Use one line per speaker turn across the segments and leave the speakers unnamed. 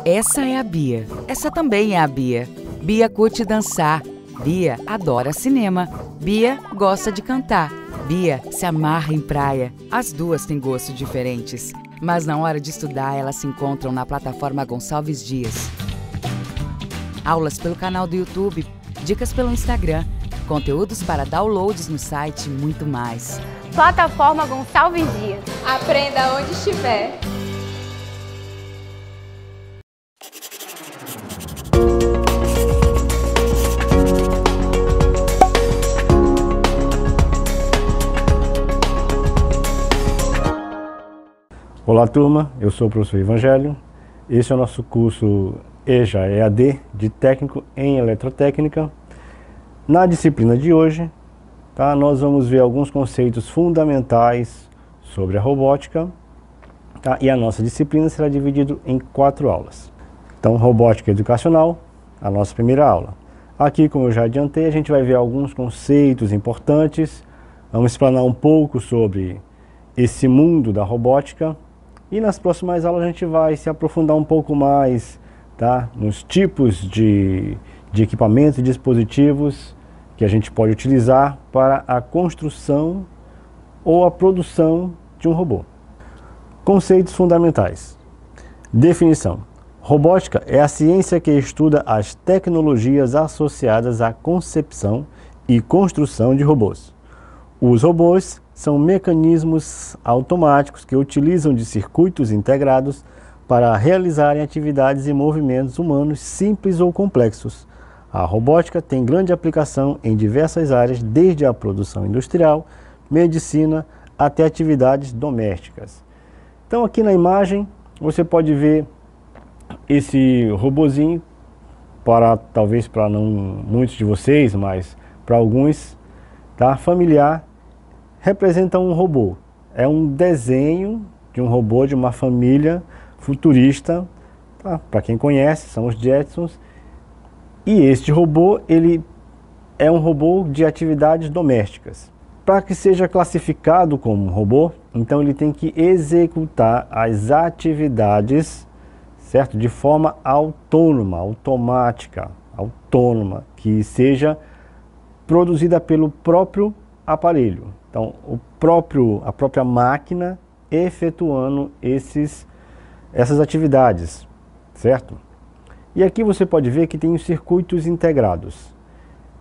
Essa é a Bia. Essa também é a Bia. Bia curte dançar. Bia adora cinema. Bia gosta de cantar. Bia se amarra em praia. As duas têm gostos diferentes, mas na hora de estudar elas se encontram na plataforma Gonçalves Dias. Aulas pelo canal do YouTube, dicas pelo Instagram, conteúdos para downloads no site e muito mais.
Plataforma Gonçalves Dias.
Aprenda onde estiver.
Olá turma, eu sou o professor Evangelho. Esse é o nosso curso EJA EAD de técnico em eletrotécnica. Na disciplina de hoje, nós vamos ver alguns conceitos fundamentais sobre a robótica, e a nossa disciplina será dividida em 4 aulas. Então, robótica educacional, a nossa primeira aula. Aqui, como eu já adiantei, a gente vai ver alguns conceitos importantes, vamos explanar um pouco sobre esse mundo da robótica. E nas próximas aulas a gente vai se aprofundar um pouco mais, nos tipos de equipamentos e dispositivos que a gente pode utilizar para a construção ou a produção de um robô. Conceitos fundamentais. Definição. Robótica é a ciência que estuda as tecnologias associadas à concepção e construção de robôs. Os robôs são mecanismos automáticos que utilizam de circuitos integrados para realizarem atividades e movimentos humanos simples ou complexos. A robótica tem grande aplicação em diversas áreas, desde a produção industrial, medicina, até atividades domésticas. Então aqui na imagem você pode ver esse robozinho, talvez para não muitos de vocês, mas para alguns, familiar. Representa um robô. É um desenho de um robô de uma família futurista. Para quem conhece, são os Jetsons. E este robô, ele é um robô de atividades domésticas. Para que seja classificado como um robô, então ele tem que executar as atividades, certo? De forma autônoma, automática, autônoma, que seja produzida pelo próprio aparelho. Então, a própria máquina efetuando essas atividades, certo? E aqui você pode ver que tem os circuitos integrados.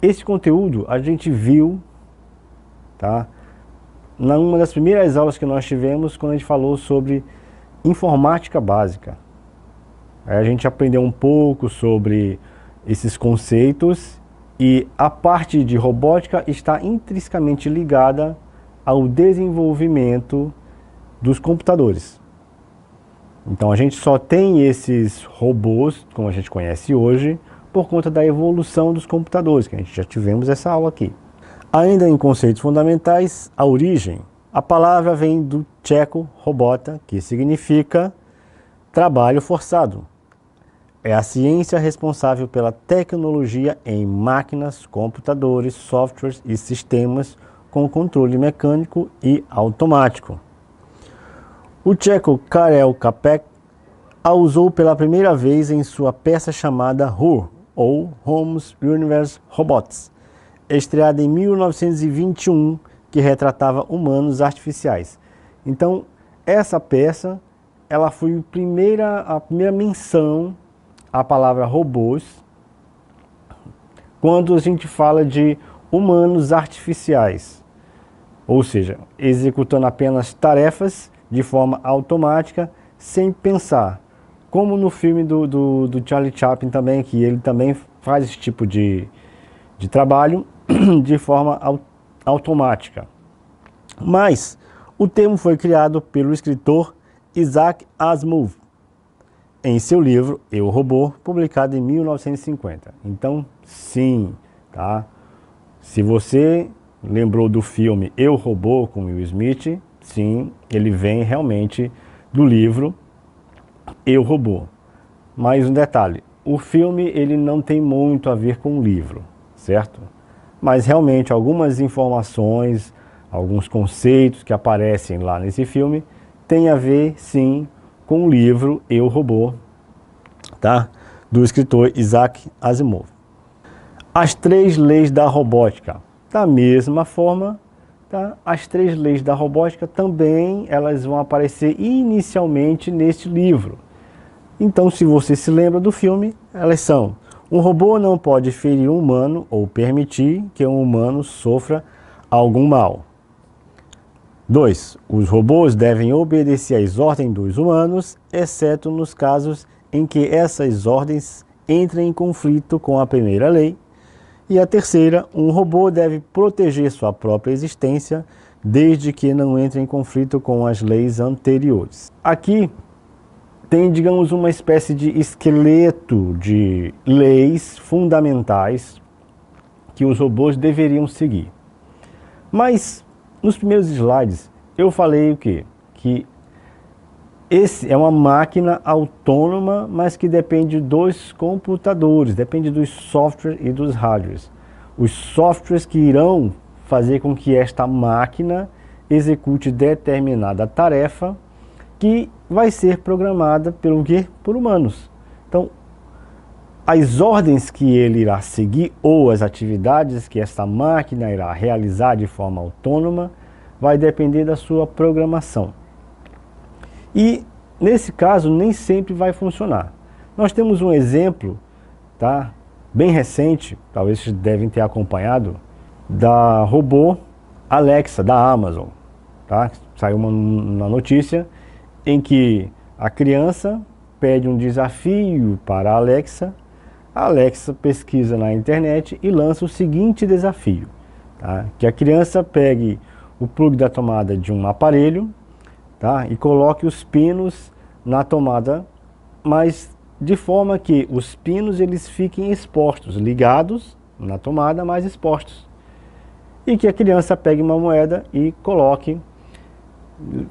Esse conteúdo a gente viu, numa das primeiras aulas que nós tivemos, quando a gente falou sobre informática básica. Aí a gente aprendeu um pouco sobre esses conceitos. E a parte de robótica está intrinsecamente ligada ao desenvolvimento dos computadores. Então a gente só tem esses robôs, como a gente conhece hoje, por conta da evolução dos computadores, que a gente já tivemos essa aula aqui. Ainda em conceitos fundamentais, a origem. A palavra vem do tcheco robota, que significa trabalho forçado. É a ciência responsável pela tecnologia em máquinas, computadores, softwares e sistemas com controle mecânico e automático. O tcheco Karel Čapek a usou pela primeira vez em sua peça chamada HUR, ou Homes Universe Robots, estreada em 1921, que retratava humanos artificiais. Então, essa peça ela foi a primeira menção a palavra robôs, quando a gente fala de humanos artificiais, ou seja, executando apenas tarefas de forma automática, sem pensar, como no filme do Charlie Chaplin também, que ele também faz esse tipo de trabalho de forma automática. Mas o termo foi criado pelo escritor Isaac Asimov, em seu livro Eu, Robô, publicado em 1950. Então, sim, se você lembrou do filme Eu, Robô, com Will Smith, sim, ele vem realmente do livro Eu, Robô. Mas um detalhe, o filme ele não tem muito a ver com o livro, certo? Mas realmente algumas informações, alguns conceitos que aparecem lá nesse filme têm a ver, sim, com o livro Eu, Robô, tá? Do escritor Isaac Asimov. As 3 leis da robótica. Da mesma forma, tá? As 3 leis da robótica também elas vão aparecer inicialmente neste livro. Então, se você se lembra do filme, elas são: um robô não pode ferir um humano ou permitir que um humano sofra algum mal. 2. Os robôs devem obedecer às ordens dos humanos, exceto nos casos em que essas ordens entrem em conflito com a primeira lei. E a terceira, um robô deve proteger sua própria existência, desde que não entre em conflito com as leis anteriores. Aqui tem, digamos, uma espécie de esqueleto de leis fundamentais que os robôs deveriam seguir. Mas, nos primeiros slides, eu falei o quê? Que esse é uma máquina autônoma, mas que depende dos computadores, depende dos softwares e dos hardwares. Os softwares que irão fazer com que esta máquina execute determinada tarefa que vai ser programada pelo quê? Por humanos. Então, as ordens que ele irá seguir ou as atividades que esta máquina irá realizar de forma autônoma vai depender da sua programação. E, nesse caso, nem sempre vai funcionar. Nós temos um exemplo, tá, bem recente, talvez vocês devem ter acompanhado, da robô Alexa, da Amazon. Tá? Saiu uma notícia em que a criança pede um desafio para a Alexa pesquisa na internet e lança o seguinte desafio, tá? Que a criança pegue o plug da tomada de um aparelho, tá? E coloque os pinos na tomada, mas de forma que os pinos eles fiquem expostos, ligados na tomada, mas expostos. E que a criança pegue uma moeda e coloque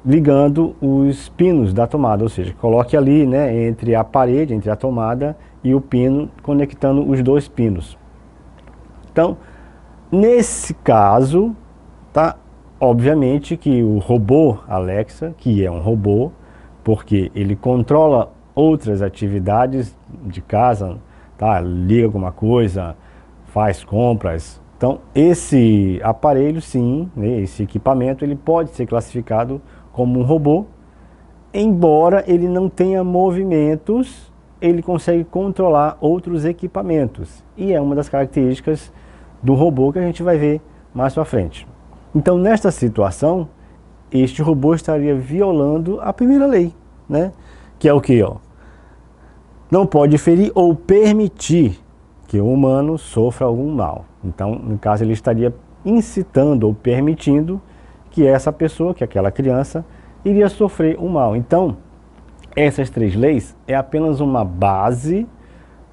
ligando os pinos da tomada, ou seja, coloque ali, né, entre a parede, entre a tomada e o pino, conectando os 2 pinos. Então, nesse caso, tá, obviamente que o robô Alexa, que é um robô, porque ele controla outras atividades de casa, tá, liga alguma coisa, faz compras. Então, esse aparelho, sim, né, esse equipamento, ele pode ser classificado como um robô, embora ele não tenha movimentos, ele consegue controlar outros equipamentos. E é uma das características do robô que a gente vai ver mais para frente. Então, nesta situação, este robô estaria violando a primeira lei, né? Que é o quê? Não pode ferir ou permitir que o humano sofra algum mal. Então, no caso, ele estaria incitando ou permitindo que essa pessoa, que aquela criança, iria sofrer um mal. Então, essas 3 leis é apenas uma base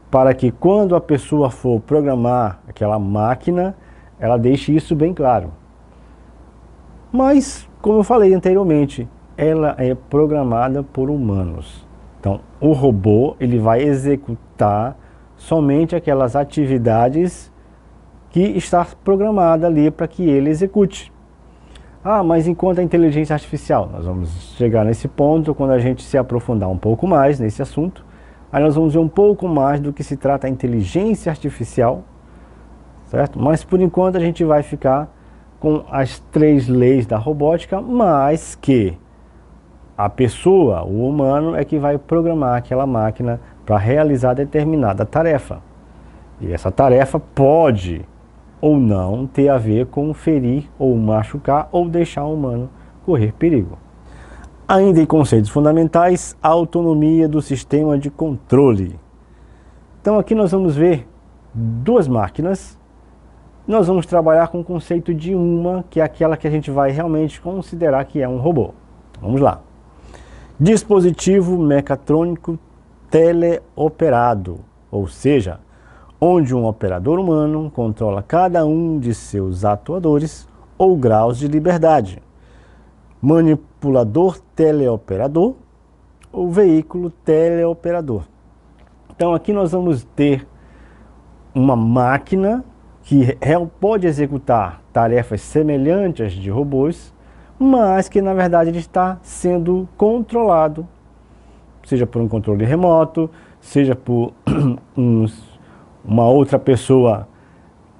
para que quando a pessoa for programar aquela máquina, ela deixe isso bem claro. Mas, como eu falei anteriormente, ela é programada por humanos. Então, o robô ele vai executar somente aquelas atividades que está programada ali para que ele execute. Ah, mas enquanto a inteligência artificial, nós vamos chegar nesse ponto quando a gente se aprofundar um pouco mais nesse assunto. Aí nós vamos ver um pouco mais do que se trata a inteligência artificial, certo? Mas por enquanto a gente vai ficar com as 3 leis da robótica, mas que a pessoa, o humano, é que vai programar aquela máquina para realizar determinada tarefa. E essa tarefa pode ou não ter a ver com ferir ou machucar ou deixar o humano correr perigo. Ainda em conceitos fundamentais, a autonomia do sistema de controle. Então aqui nós vamos ver 2 máquinas. Nós vamos trabalhar com o conceito de uma, que é aquela que a gente vai realmente considerar que é um robô. Vamos lá. Dispositivo mecatrônico teleoperado, ou seja, onde um operador humano controla cada um de seus atuadores ou graus de liberdade. Manipulador teleoperador ou veículo teleoperador. Então aqui nós vamos ter uma máquina que pode executar tarefas semelhantes de robôs, mas que na verdade ele está sendo controlado, seja por um controle remoto, seja por uma outra pessoa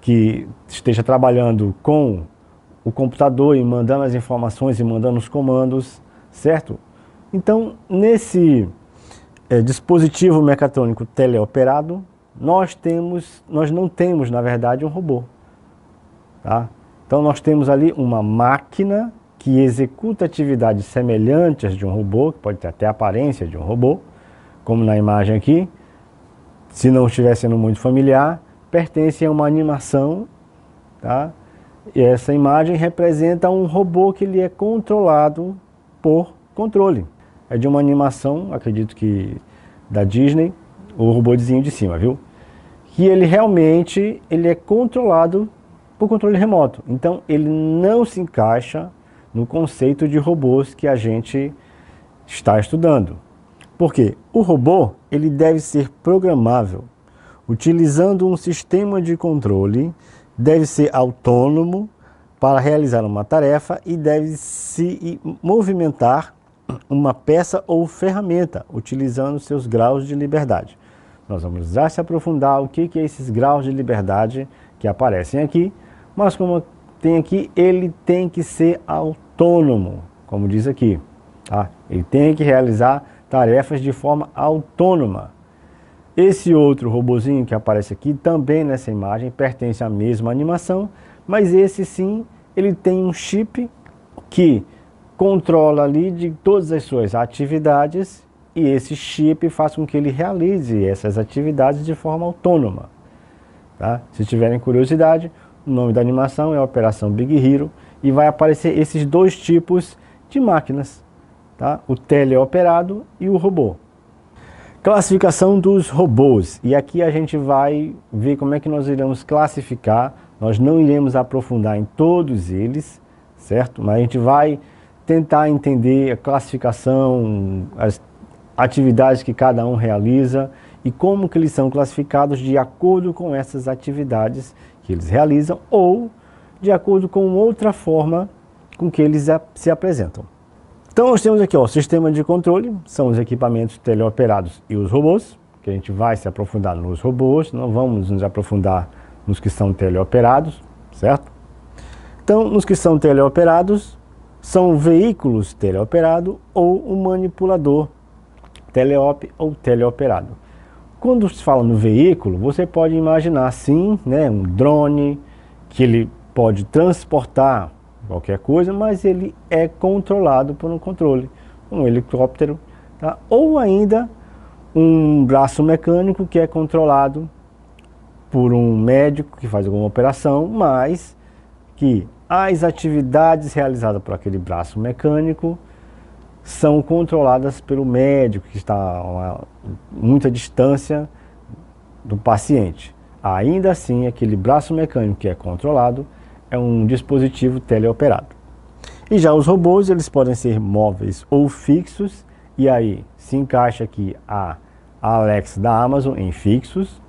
que esteja trabalhando com o computador e mandando as informações e mandando os comandos, certo? Então, nesse dispositivo mecatrônico teleoperado, nós não temos, na verdade, um robô. Tá? Então, nós temos ali uma máquina que executa atividades semelhantes às de um robô, que pode ter até a aparência de um robô, como na imagem aqui. Se não estiver sendo muito familiar, pertence a uma animação, tá? E essa imagem representa um robô que ele é controlado por controle. É de uma animação, acredito que da Disney, o robôzinho de cima, viu? Que ele realmente é controlado por controle remoto. Então ele não se encaixa no conceito de robôs que a gente está estudando. Porque o robô ele deve ser programável, utilizando um sistema de controle, deve ser autônomo para realizar uma tarefa e deve se movimentar uma peça ou ferramenta, utilizando seus graus de liberdade. Nós vamos já se aprofundar o que é esses graus de liberdade que aparecem aqui, mas como tem aqui, ele tem que ser autônomo, como diz aqui. Tá? Ele tem que realizar tarefas de forma autônoma. Esse outro robozinho que aparece aqui, também nessa imagem, pertence à mesma animação, mas esse sim, ele tem um chip que controla ali de todas as suas atividades e esse chip faz com que ele realize essas atividades de forma autônoma. Tá? Se tiverem curiosidade, o nome da animação é Operação Big Hero e vai aparecer esses dois tipos de máquinas, tá? O teleoperado e o robô. Classificação dos robôs, e aqui a gente vai ver como é que nós iremos classificar. Nós não iremos aprofundar em todos eles, certo? Mas a gente vai tentar entender a classificação, as atividades que cada um realiza e como que eles são classificados de acordo com essas atividades que eles realizam ou de acordo com outra forma com que eles se apresentam. Então nós temos aqui o sistema de controle, são os equipamentos teleoperados e os robôs, que a gente vai se aprofundar nos robôs, não vamos nos aprofundar nos que são teleoperados, certo? Então, nos que são teleoperados, são veículos teleoperados ou um manipulador teleop ou teleoperado. Quando se fala no veículo, você pode imaginar sim, né, um drone, que ele pode transportar qualquer coisa, mas ele é controlado por um controle, um helicóptero, tá? Ou ainda um braço mecânico que é controlado por um médico que faz alguma operação, mas que as atividades realizadas por aquele braço mecânico são controladas pelo médico que está a muita distância do paciente. Ainda assim, aquele braço mecânico que é controlado é um dispositivo teleoperado. E já os robôs, eles podem ser móveis ou fixos, e aí se encaixa aqui a Alexa da Amazon em fixos,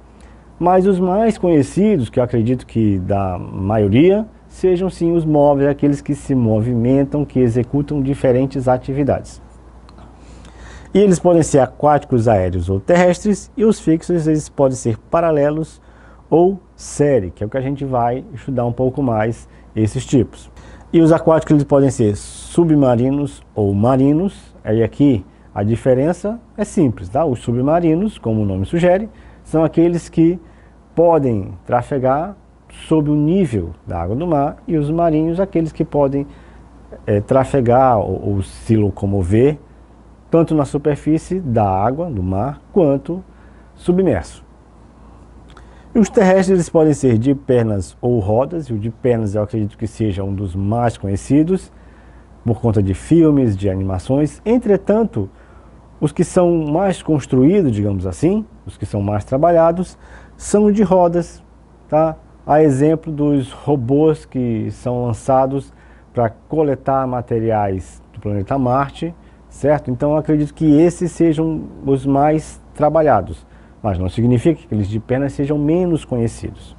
mas os mais conhecidos, que eu acredito que da maioria, sejam sim os móveis, aqueles que se movimentam, que executam diferentes atividades. E eles podem ser aquáticos, aéreos ou terrestres, e os fixos eles podem ser paralelos ou série, que é o que a gente vai estudar um pouco mais esses tipos. E os aquáticos eles podem ser submarinos ou marinos, aí aqui a diferença é simples, tá? Os submarinos, como o nome sugere, são aqueles que podem trafegar sob o nível da água do mar, e os marinhos, aqueles que podem trafegar ou se locomover tanto na superfície da água, do mar, quanto submerso. E os terrestres eles podem ser de pernas ou rodas, e o de pernas eu acredito que seja um dos mais conhecidos, por conta de filmes, de animações. Entretanto, os que são mais construídos, digamos assim, os que são mais trabalhados, são de rodas, tá? A exemplo dos robôs que são lançados para coletar materiais do planeta Marte, certo? Então eu acredito que esses sejam os mais trabalhados, mas não significa que aqueles de pernas sejam menos conhecidos.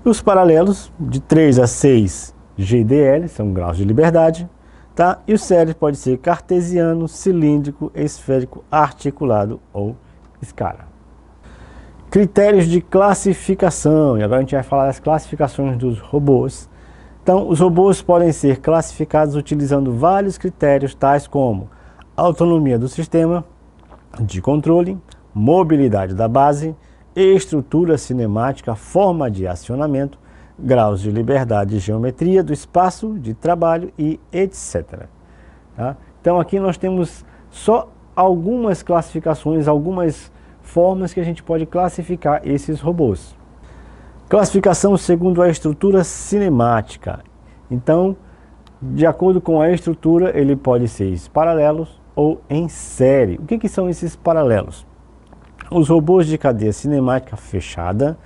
Os paralelos, de 3 a 6 GDL, são graus de liberdade, Tá? E o série pode ser cartesiano, cilíndrico, esférico, articulado ou escara. Critérios de classificação. E agora a gente vai falar das classificações dos robôs. Então, os robôs podem ser classificados utilizando vários critérios, tais como autonomia do sistema de controle, mobilidade da base, estrutura cinemática, forma de acionamento, graus de liberdade e geometria do espaço de trabalho e etc. Tá? Então aqui nós temos só algumas classificações, algumas formas que a gente pode classificar esses robôs. Classificação segundo a estrutura cinemática. Então, de acordo com a estrutura, ele pode ser paralelos ou em série. O que são esses paralelos? Os robôs de cadeia cinemática fechada,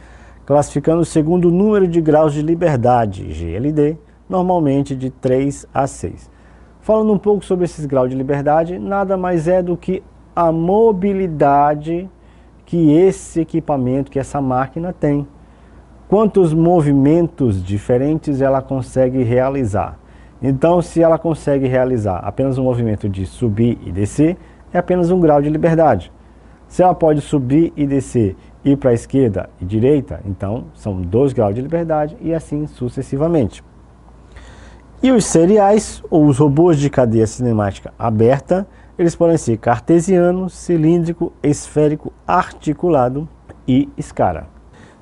classificando segundo o número de graus de liberdade, GLD, normalmente de 3 a 6. Falando um pouco sobre esses graus de liberdade, nada mais é do que a mobilidade que esse equipamento, que essa máquina tem. Quantos movimentos diferentes ela consegue realizar. Então, se ela consegue realizar apenas um movimento de subir e descer, é apenas um grau de liberdade. Se ela pode subir e descer, ir para a esquerda e direita, então são 2 graus de liberdade e assim sucessivamente. E os seriais, ou os robôs de cadeia cinemática aberta, eles podem ser cartesiano, cilíndrico, esférico, articulado e escara.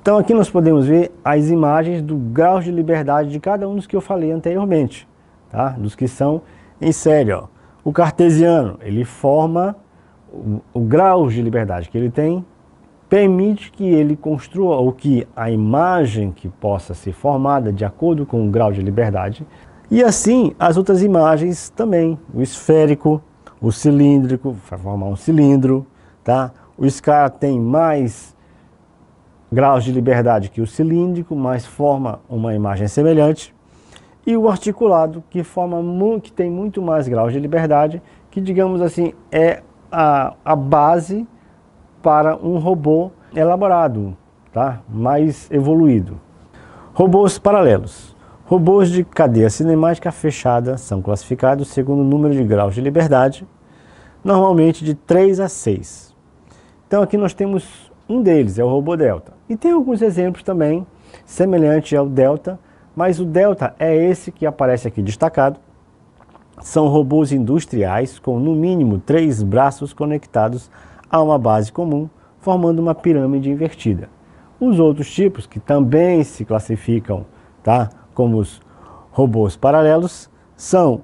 Então aqui nós podemos ver as imagens do grau de liberdade de cada um dos que eu falei anteriormente, tá? Dos que são em série. Ó. O cartesiano, ele forma o grau de liberdade que ele tem, permite que ele construa, ou que a imagem que possa ser formada de acordo com o grau de liberdade, e assim as outras imagens também, o esférico, o cilíndrico, vai formar um cilindro, tá? O escara tem mais graus de liberdade que o cilíndrico, mas forma uma imagem semelhante, e o articulado, que tem muito mais graus de liberdade, que digamos assim é a base para um robô elaborado, tá? Mais evoluído. Robôs paralelos. Robôs de cadeia cinemática fechada são classificados segundo o número de graus de liberdade, normalmente de 3 a 6. Então aqui nós temos um deles, é o robô Delta. E tem alguns exemplos também semelhantes ao Delta, mas o Delta é esse que aparece aqui destacado. São robôs industriais com no mínimo 3 braços conectados a uma base comum, formando uma pirâmide invertida. Os outros tipos, que também se classificam, tá, como os robôs paralelos, são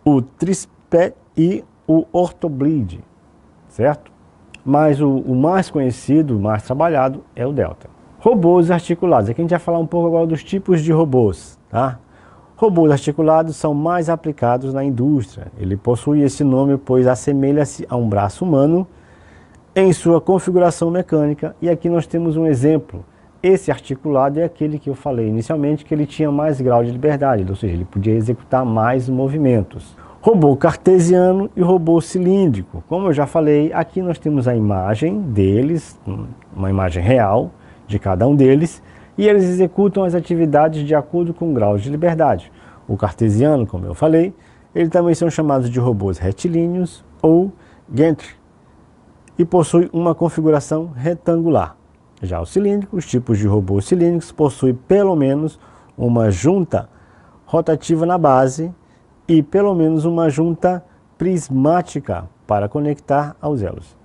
o Trispet e o Orthobleed, certo? Mas o mais conhecido, mais trabalhado, é o Delta. Robôs articulados. Aqui a gente vai falar um pouco agora dos tipos de robôs, tá? Robôs articulados são mais aplicados na indústria. Ele possui esse nome pois assemelha-se a um braço humano em sua configuração mecânica. E aqui nós temos um exemplo. Esse articulado é aquele que eu falei inicialmente, que ele tinha mais grau de liberdade, ou seja, ele podia executar mais movimentos. Robô cartesiano e robô cilíndrico. Como eu já falei, aqui nós temos a imagem deles, uma imagem real de cada um deles, e eles executam as atividades de acordo com graus de liberdade. O cartesiano, como eu falei, eles também são chamados de robôs retilíneos ou gantry, e possui uma configuração retangular. Já o cilíndrico, os tipos de robôs cilíndricos possuem pelo menos uma junta rotativa na base e pelo menos uma junta prismática para conectar aos elos.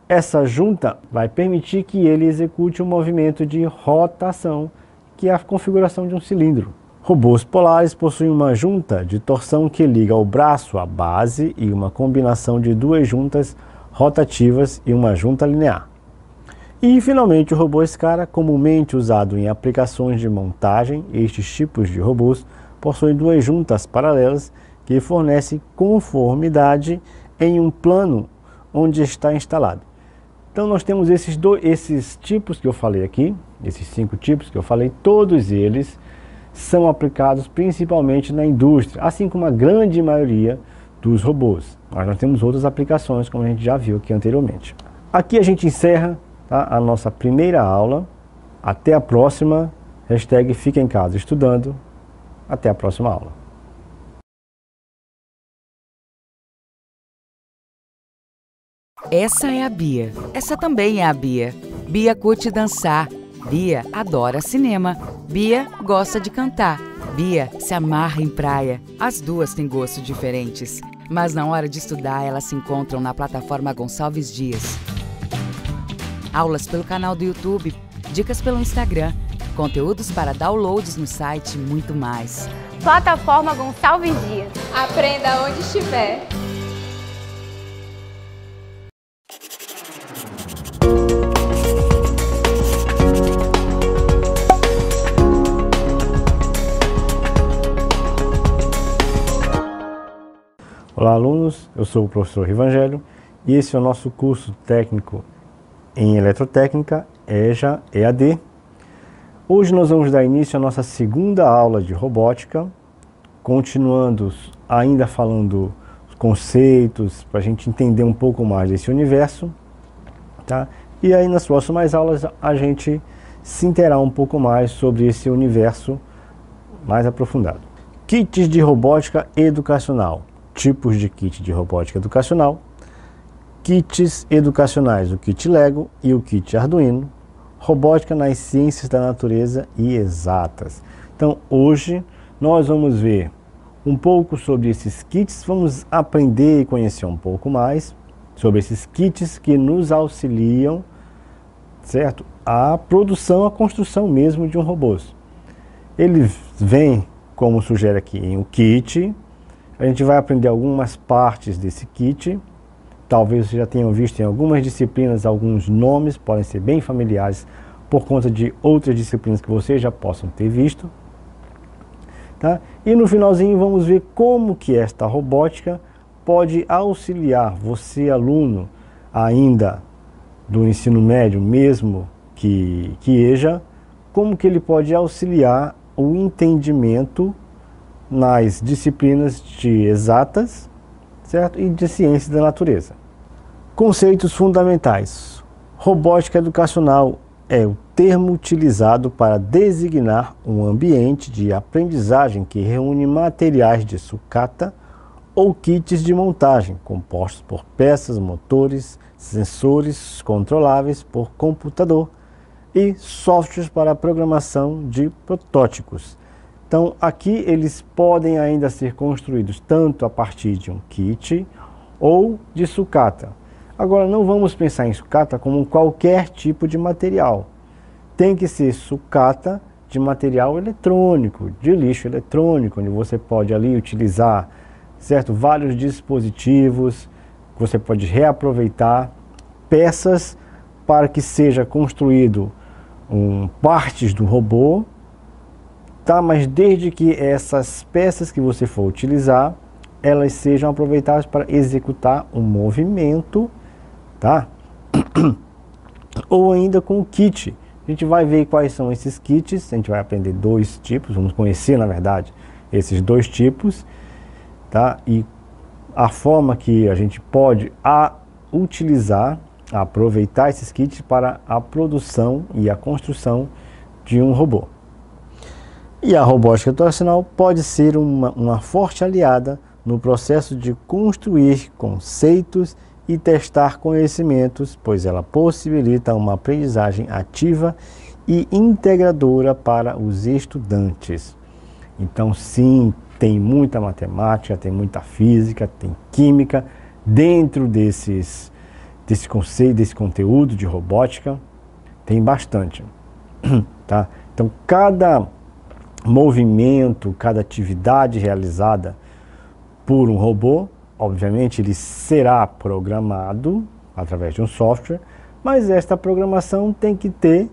Essa junta vai permitir que ele execute um movimento de rotação, que é a configuração de um cilindro. Robôs polares possuem uma junta de torção que liga o braço à base e uma combinação de 2 juntas rotativas e uma junta linear. E, finalmente, o robô escara, comumente usado em aplicações de montagem. Estes tipos de robôs possuem 2 juntas paralelas que fornecem conformidade em um plano onde está instalado. Então nós temos esses tipos que eu falei aqui, esses 5 tipos que eu falei, todos eles são aplicados principalmente na indústria, assim como a grande maioria dos robôs. Mas nós temos outras aplicações, como a gente já viu aqui anteriormente. Aqui a gente encerra, tá, a nossa primeira aula. Até a próxima. #Fica em casa estudando. Até a próxima aula.
Essa é a Bia. Essa também é a Bia. Bia curte dançar. Bia adora cinema. Bia gosta de cantar. Bia se amarra em praia. As duas têm gostos diferentes, mas na hora de estudar elas se encontram na plataforma Gonçalves Dias. Aulas pelo canal do YouTube, dicas pelo Instagram, conteúdos para downloads no site e muito mais.
Plataforma Gonçalves Dias.
Aprenda onde estiver.
Olá alunos, eu sou o professor Evangelho e esse é o nosso curso técnico em Eletrotécnica, EJA, EAD. Hoje nós vamos dar início à nossa segunda aula de robótica, continuando ainda falando os conceitos, para a gente entender um pouco mais desse universo, tá? E aí nas próximas aulas a gente se interar um pouco mais sobre esse universo mais aprofundado. Kits de robótica educacional. Tipos de kit de robótica educacional, kits educacionais, o kit Lego e o kit Arduino, robótica nas ciências da natureza e exatas. Então hoje nós vamos ver um pouco sobre esses kits, vamos aprender e conhecer um pouco mais sobre esses kits que nos auxiliam, certo? A produção, a construção mesmo de um robô. Ele vem, como sugere aqui, em um kit. A gente vai aprender algumas partes desse kit. Talvez vocês já tenham visto em algumas disciplinas alguns nomes, podem ser bem familiares por conta de outras disciplinas que vocês já possam ter visto. Tá? E no finalzinho vamos ver como que esta robótica pode auxiliar você, aluno ainda do ensino médio, mesmo que EJA, como que ele pode auxiliar o entendimento nas disciplinas de exatas, certo? E de ciências da natureza. Conceitos fundamentais. Robótica educacional é o termo utilizado para designar um ambiente de aprendizagem que reúne materiais de sucata ou kits de montagem, compostos por peças, motores, sensores controláveis por computador e softwares para programação de protótipos. Então, aqui eles podem ainda ser construídos tanto a partir de um kit ou de sucata. Agora, não vamos pensar em sucata como qualquer tipo de material. Tem que ser sucata de material eletrônico, de lixo eletrônico, onde você pode ali utilizar, certo, vários dispositivos, você pode reaproveitar peças para que seja construído partes do robô. Tá, mas desde que essas peças que você for utilizar, elas sejam aproveitadas para executar um movimento, tá? Ou ainda com o kit. A gente vai ver quais são esses kits, a gente vai aprender dois tipos, vamos conhecer, na verdade, esses dois tipos, tá? E a forma que a gente pode utilizar, aproveitar esses kits para a produção e a construção de um robô. E a robótica educacional pode ser uma forte aliada no processo de construir conceitos e testar conhecimentos, pois ela possibilita uma aprendizagem ativa e integradora para os estudantes. Então, sim, tem muita matemática, tem muita física, tem química dentro desse conceito, desse conteúdo de robótica, tem bastante, tá? Então, cada movimento, cada atividade realizada por um robô, obviamente ele será programado através de um software, mas esta programação tem que ter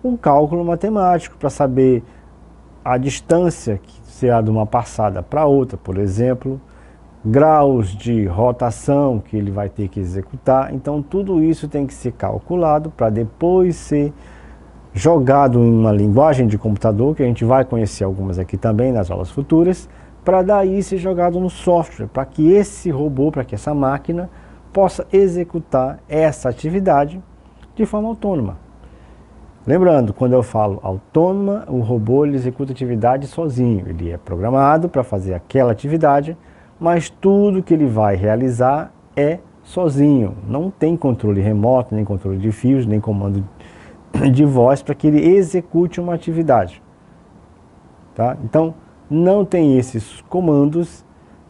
um cálculo matemático para saber a distância que será de uma passada para outra, por exemplo, graus de rotação que ele vai ter que executar. Então tudo isso tem que ser calculado para depois ser jogado em uma linguagem de computador, que a gente vai conhecer algumas aqui também nas aulas futuras, para daí ser jogado no software, para que esse robô, para que essa máquina possa executar essa atividade de forma autônoma. Lembrando, quando eu falo autônoma, o robô ele executa atividade sozinho, ele é programado para fazer aquela atividade, mas tudo que ele vai realizar é sozinho, não tem controle remoto, nem controle de fios, nem comando de voz para que ele execute uma atividade. Tá? Então, não tem esses comandos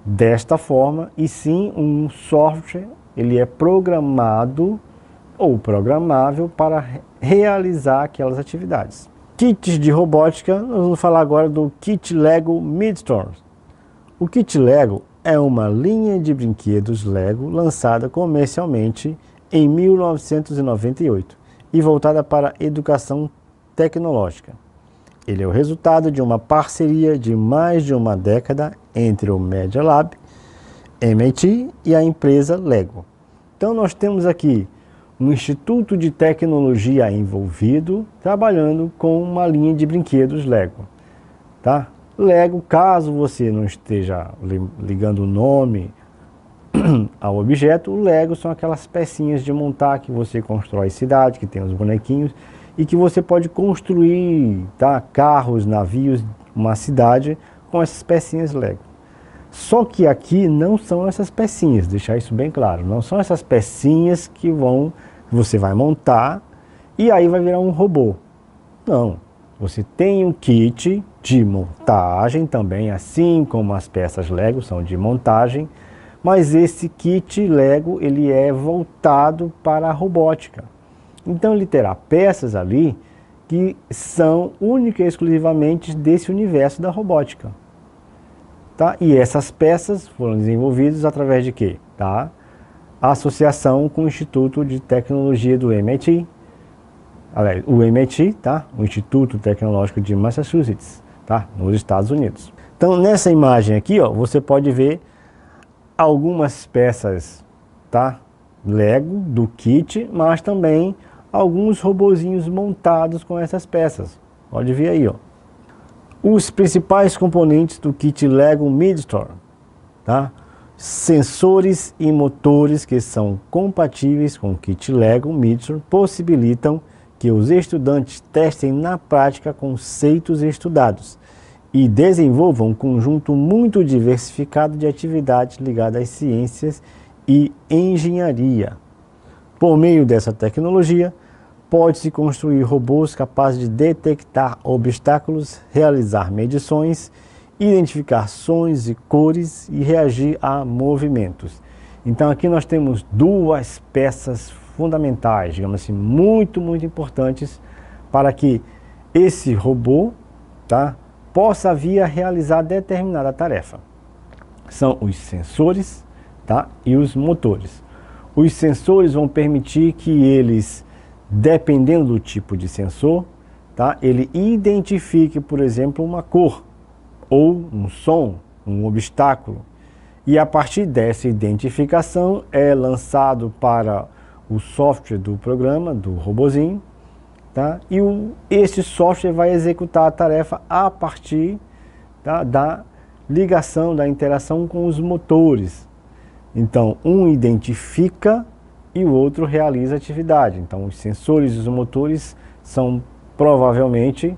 desta forma, e sim um software, ele é programado ou programável para realizar aquelas atividades. Kits de robótica, nós vamos falar agora do Kit Lego Midstorm. O Kit Lego é uma linha de brinquedos Lego lançada comercialmente em 1998 e voltada para a educação tecnológica. Ele é o resultado de uma parceria de mais de uma década entre o Media Lab, MIT e a empresa Lego. Então nós temos aqui um instituto de tecnologia envolvido, trabalhando com uma linha de brinquedos Lego. Tá? Lego, caso você não esteja ligando o nome ao objeto, o Lego são aquelas pecinhas de montar que você constrói cidade, que tem os bonequinhos, e que você pode construir, tá, carros, navios, uma cidade com essas pecinhas Lego. Só que aqui não são essas pecinhas, deixar isso bem claro, não são essas pecinhas que você vai montar e aí vai virar um robô. Não, você tem um kit de montagem também, assim como as peças Lego são de montagem, mas esse kit Lego ele é voltado para a robótica. Então ele terá peças ali que são única e exclusivamente desse universo da robótica. Tá? E essas peças foram desenvolvidas através de quê? Tá? A associação com o Instituto de Tecnologia do MIT, o MIT, tá? O Instituto Tecnológico de Massachusetts, tá? Nos Estados Unidos. Então nessa imagem aqui, ó, você pode ver algumas peças, tá? Lego do kit, mas também alguns robozinhos montados com essas peças. Pode ver aí, ó. Os principais componentes do kit Lego Midstorm, tá? Sensores e motores que são compatíveis com o kit Lego Midstorm possibilitam que os estudantes testem na prática conceitos estudados e desenvolvam um conjunto muito diversificado de atividades ligadas às ciências e engenharia. Por meio dessa tecnologia, pode-se construir robôs capazes de detectar obstáculos, realizar medições, identificar sons e cores e reagir a movimentos. Então aqui nós temos duas peças fundamentais, digamos assim, muito importantes para que esse robô, tá, possa vir a realizar determinada tarefa. São os sensores, tá, e os motores. Os sensores vão permitir que eles, dependendo do tipo de sensor, tá, ele identifique, por exemplo, uma cor, ou um som, um obstáculo. E a partir dessa identificação é lançado para o software do programa, do robozinho, tá? E esse software vai executar a tarefa a partir, tá, da ligação, da interação com os motores. Então, um identifica e o outro realiza a atividade. Então, os sensores e os motores são provavelmente,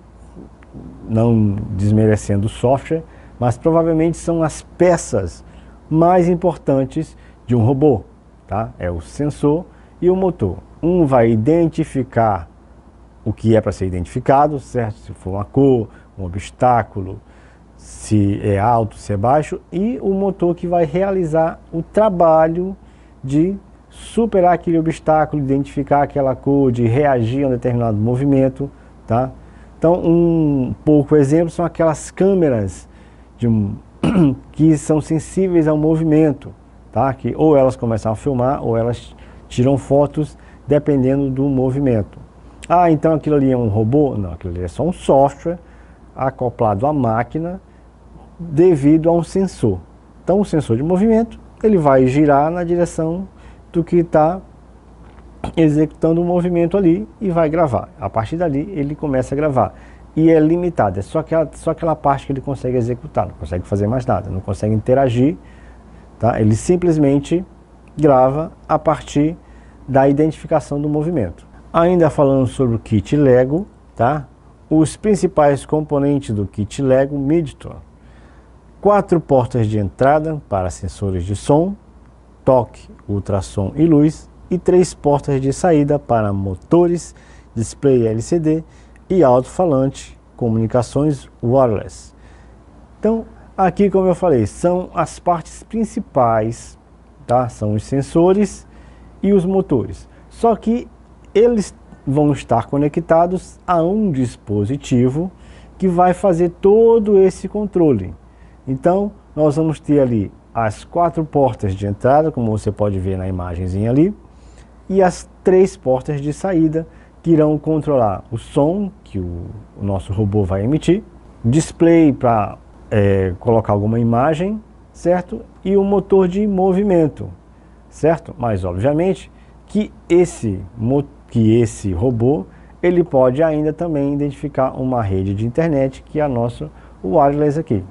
não desmerecendo o software, mas provavelmente são as peças mais importantes de um robô, tá? É o sensor e o motor. Um vai identificar o que é para ser identificado, certo? Se for uma cor, um obstáculo, se é alto, se é baixo, e o motor que vai realizar o trabalho de superar aquele obstáculo, identificar aquela cor, de reagir a um determinado movimento, tá? Então, um pouco exemplo são aquelas câmeras que são sensíveis ao movimento, tá? Que ou elas começam a filmar ou elas tiram fotos dependendo do movimento. Ah, então aquilo ali é um robô? Não, aquilo ali é só um software acoplado à máquina devido a um sensor. Então, o sensor de movimento, ele vai girar na direção do que está executando o movimento ali e vai gravar. A partir dali, ele começa a gravar. E é limitado, é só aquela parte que ele consegue executar, não consegue fazer mais nada, não consegue interagir, tá? Ele simplesmente grava a partir da identificação do movimento. Ainda falando sobre o kit Lego, tá? Os principais componentes do kit Lego Midstorm: 4 portas de entrada para sensores de som, toque, ultrassom e luz, e 3 portas de saída para motores, display LCD e alto-falante, comunicações wireless. Então, aqui, como eu falei, são as partes principais, tá? São os sensores e os motores. Só que eles vão estar conectados a um dispositivo que vai fazer todo esse controle. Então, nós vamos ter ali as 4 portas de entrada, como você pode ver na imagenzinha ali, e as 3 portas de saída, que irão controlar o som que o nosso robô vai emitir, display para colocar alguma imagem, certo? E o motor de movimento, certo? Mas, obviamente, que esse robô, ele pode ainda também identificar uma rede de internet, que é a nossa wireless aqui.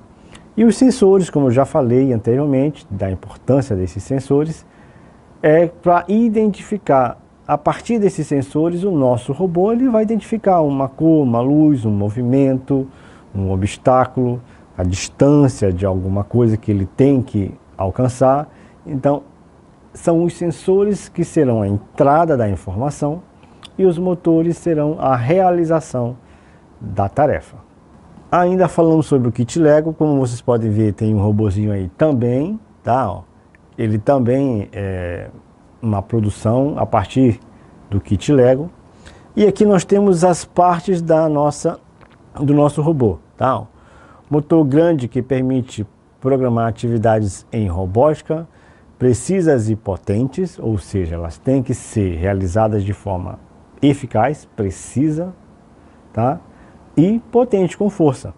E os sensores, como eu já falei anteriormente, da importância desses sensores, é para identificar, a partir desses sensores, o nosso robô ele vai identificar uma cor, uma luz, um movimento, um obstáculo, a distância de alguma coisa que ele tem que alcançar. Então, são os sensores que serão a entrada da informação e os motores serão a realização da tarefa. Ainda falando sobre o kit Lego, como vocês podem ver, tem um robozinho aí também, tá? Ó, ele também é uma produção a partir do kit Lego. E aqui nós temos as partes do nosso robô, tá? Ó, motor grande que permite programar atividades em robótica, precisas e potentes, ou seja, elas têm que ser realizadas de forma eficaz, precisa, tá? E potente com força.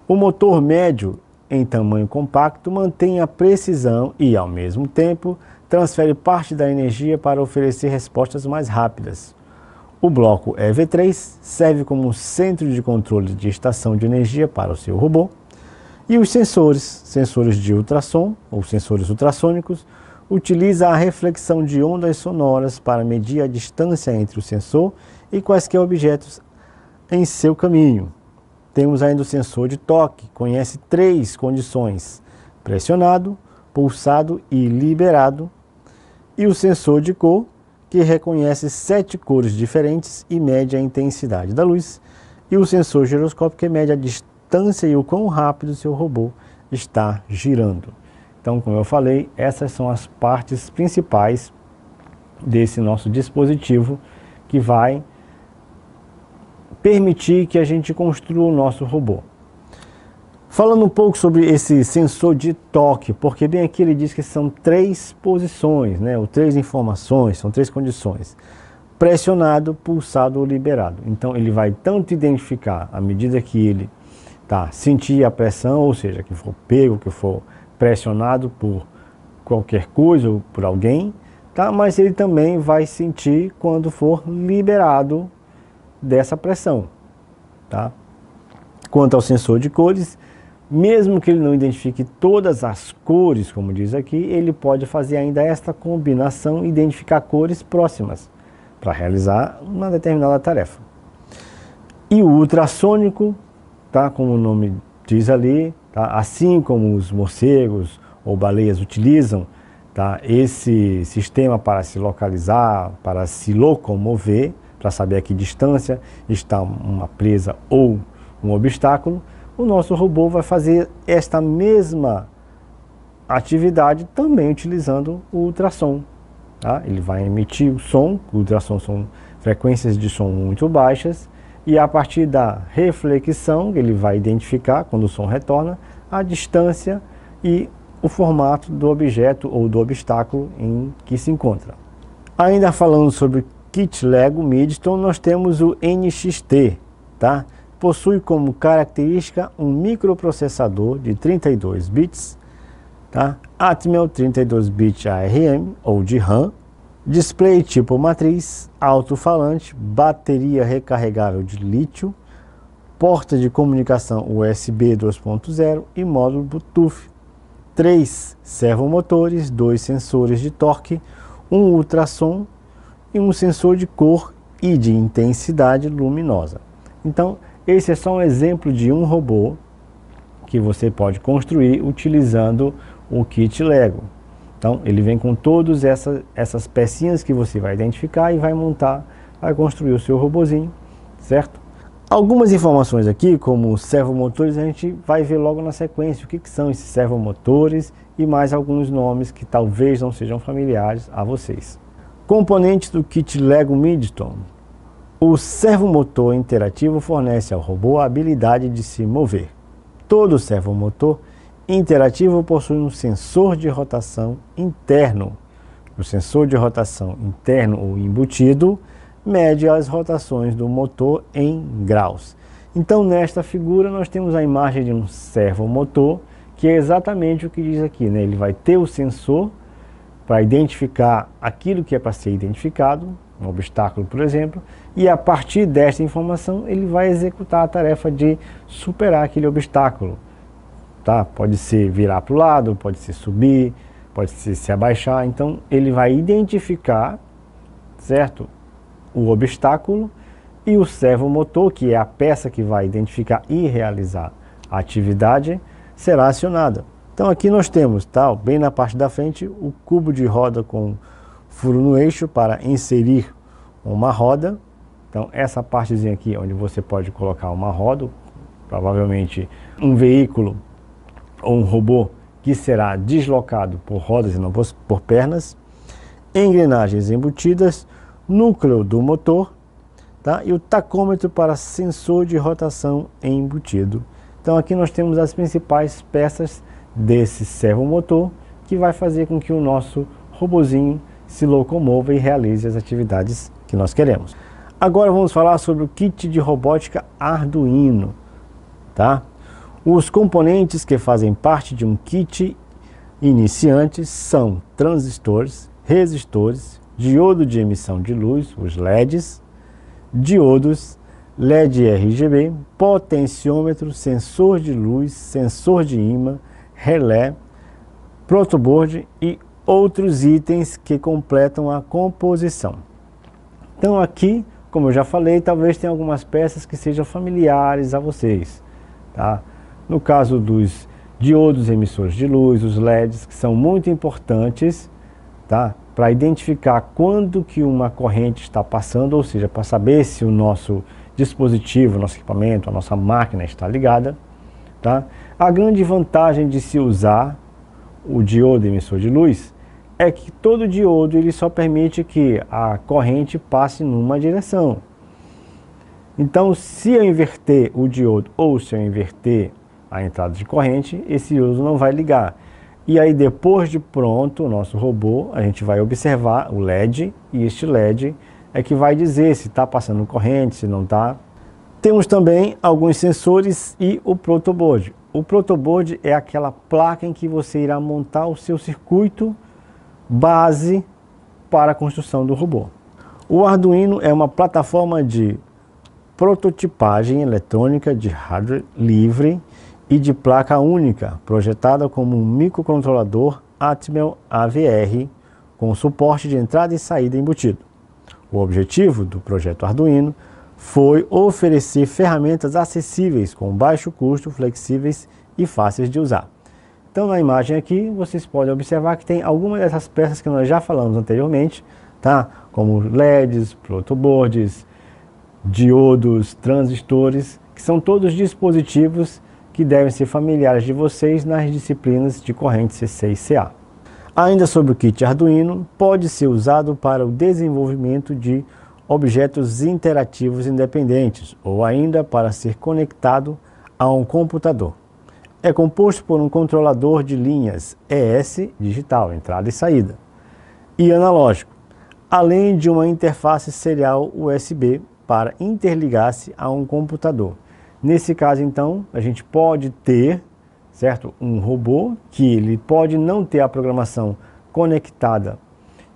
O motor médio em tamanho compacto mantém a precisão e, ao mesmo tempo, transfere parte da energia para oferecer respostas mais rápidas. O bloco EV3 serve como centro de controle de estação de energia para o seu robô. E os sensores de ultrassom, ou sensores ultrassônicos, utiliza a reflexão de ondas sonoras para medir a distância entre o sensor e quaisquer objetos em seu caminho. Temos ainda o sensor de toque, conhece 3 condições: pressionado, pulsado e liberado. E o sensor de cor, que reconhece 7 cores diferentes e mede a intensidade da luz. E o sensor giroscópio, que mede a distância e o quão rápido seu robô está girando. Então, como eu falei, essas são as partes principais desse nosso dispositivo que vai permitir que a gente construa o nosso robô. Falando um pouco sobre esse sensor de toque, porque bem aqui ele diz que são 3 posições, né, ou 3 informações, são 3 condições: pressionado, pulsado ou liberado. Então ele vai tanto identificar à medida que ele sentir a pressão, ou seja, que for pego, que for pressionado por qualquer coisa ou por alguém, tá? Mas ele também vai sentir quando for liberado dessa pressão, tá? Quanto ao sensor de cores, mesmo que ele não identifique todas as cores, como diz aqui, ele pode fazer ainda esta combinação e identificar cores próximas para realizar uma determinada tarefa. E o ultrassônico, tá? Como o nome diz ali, tá? Assim como os morcegos ou baleias utilizam, tá? Esse sistema para se localizar, para se locomover, para saber a que distância está uma presa ou um obstáculo, o nosso robô vai fazer esta mesma atividade também utilizando o ultrassom. Tá? Ele vai emitir o som, o ultrassom são frequências de som muito baixas, e a partir da reflexão ele vai identificar, quando o som retorna, a distância e o formato do objeto ou do obstáculo em que se encontra. Ainda falando sobre kit Lego Midstone, nós temos o NXT, tá? Possui como característica um microprocessador de 32 bits, tá? Atmel 32-bit ARM ou de RAM, display tipo matriz, alto-falante, bateria recarregável de lítio, porta de comunicação USB 2.0 e módulo Bluetooth, 3 servomotores, 2 sensores de torque, um ultrassom e um sensor de cor e de intensidade luminosa. Então, esse é só um exemplo de um robô que você pode construir utilizando o kit Lego. Então, ele vem com todas essas pecinhas que você vai identificar e vai montar, vai construir o seu robozinho, certo? Algumas informações aqui, como servomotores, a gente vai ver logo na sequência o que são esses servomotores e mais alguns nomes que talvez não sejam familiares a vocês. Componentes do kit Lego Midtown. O servomotor interativo fornece ao robô a habilidade de se mover. Todo servomotor interativo possui um sensor de rotação interno. O sensor de rotação interno ou embutido mede as rotações do motor em graus. Então, nesta figura, nós temos a imagem de um servomotor, que é exatamente o que diz aqui, né? Ele vai ter o sensor para identificar aquilo que é para ser identificado, um obstáculo, por exemplo, e a partir desta informação ele vai executar a tarefa de superar aquele obstáculo. Tá? Pode ser virar para o lado, pode ser subir, pode ser se abaixar. Então ele vai identificar, certo, o obstáculo, e o servomotor, que é a peça que vai identificar e realizar a atividade, será acionada. Então aqui nós temos, tá, bem na parte da frente, o cubo de roda com furo no eixo para inserir uma roda. Então essa partezinha aqui onde você pode colocar uma roda, provavelmente um veículo ou um robô que será deslocado por rodas e não por pernas. Engrenagens embutidas, núcleo do motor, tá? E o tacômetro para sensor de rotação embutido. Então aqui nós temos as principais peças desse servomotor que vai fazer com que o nosso robozinho se locomova e realize as atividades que nós queremos. Agora vamos falar sobre o kit de robótica Arduino, tá? Os componentes que fazem parte de um kit iniciante são transistores, resistores, diodo de emissão de luz, os LEDs, diodos, LED RGB, potenciômetro, sensor de luz, sensor de ímã, relé, protoboard e outros itens que completam a composição. Então aqui, como eu já falei, talvez tenha algumas peças que sejam familiares a vocês, tá? No caso dos diodos emissores de luz, os LEDs, que são muito importantes, tá? Para identificar quando que uma corrente está passando, ou seja, para saber se o nosso dispositivo, nosso equipamento, a nossa máquina está ligada, tá? A grande vantagem de se usar o diodo emissor de luz é que todo diodo ele só permite que a corrente passe numa direção. Então, se eu inverter o diodo ou se eu inverter a entrada de corrente, esse diodo não vai ligar. E aí, depois de pronto, o nosso robô, a gente vai observar o LED, e este LED é que vai dizer se está passando corrente, se não está. Temos também alguns sensores e o protoboard. O protoboard é aquela placa em que você irá montar o seu circuito base para a construção do robô. O Arduino é uma plataforma de prototipagem eletrônica de hardware livre e de placa única, projetada como um microcontrolador Atmel AVR com suporte de entrada e saída embutido. O objetivo do projeto Arduino foi oferecer ferramentas acessíveis com baixo custo, flexíveis e fáceis de usar. Então na imagem aqui vocês podem observar que tem algumas dessas peças que nós já falamos anteriormente, tá? Como LEDs, protoboards, diodos, transistores, que são todos dispositivos que devem ser familiares de vocês nas disciplinas de corrente C6 e CA. Ainda sobre o kit Arduino, pode ser usado para o desenvolvimento de objetos interativos independentes ou ainda para ser conectado a um computador. É composto por um controlador de linhas ES digital, entrada e saída, e analógico, além de uma interface serial USB para interligar-se a um computador. Nesse caso, então, a gente pode ter, certo, um robô que ele pode não ter a programação conectada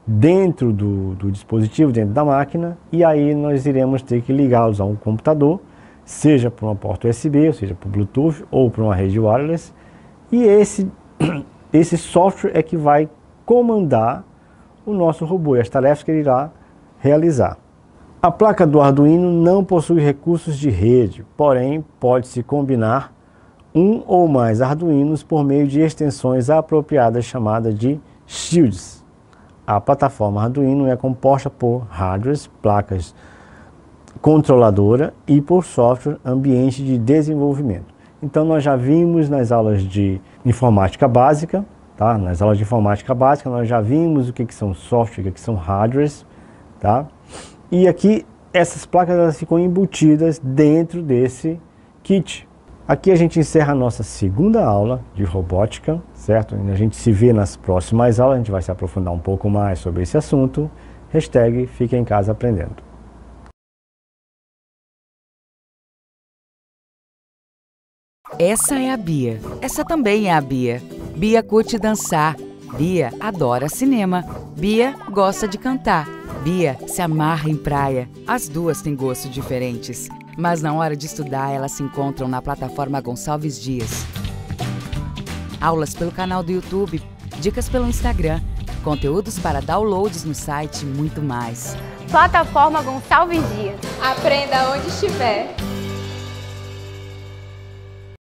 dentro do dispositivo, dentro da máquina, e aí nós iremos ter que ligá-los a um computador, seja por uma porta USB, ou seja, por Bluetooth ou por uma rede wireless, e esse software é que vai comandar o nosso robô e as tarefas que ele irá realizar. A placa do Arduino não possui recursos de rede, porém pode-se combinar um ou mais Arduinos por meio de extensões apropriadas chamadas de Shields. A plataforma Arduino é composta por hardware, placas controladora e por software ambiente de desenvolvimento. Então nós já vimos nas aulas de informática básica, tá? Nas aulas de informática básica nós já vimos o que são software, o que são hardwares, tá? E aqui essas placas elas ficam embutidas dentro desse kit. Aqui a gente encerra a nossa segunda aula de robótica, certo? A gente se vê nas próximas aulas, a gente vai se aprofundar um pouco mais sobre esse assunto. Hashtag Fique em Casa Aprendendo.
Essa é a Bia. Essa também é a Bia. Bia curte dançar. Bia adora cinema. Bia gosta de cantar. Bia se amarra em praia. As duas têm gostos diferentes, mas na hora de estudar elas se encontram na plataforma Gonçalves Dias. Aulas pelo canal do YouTube, dicas pelo Instagram, conteúdos para downloads no site e muito mais.
Plataforma Gonçalves Dias.
Aprenda onde estiver.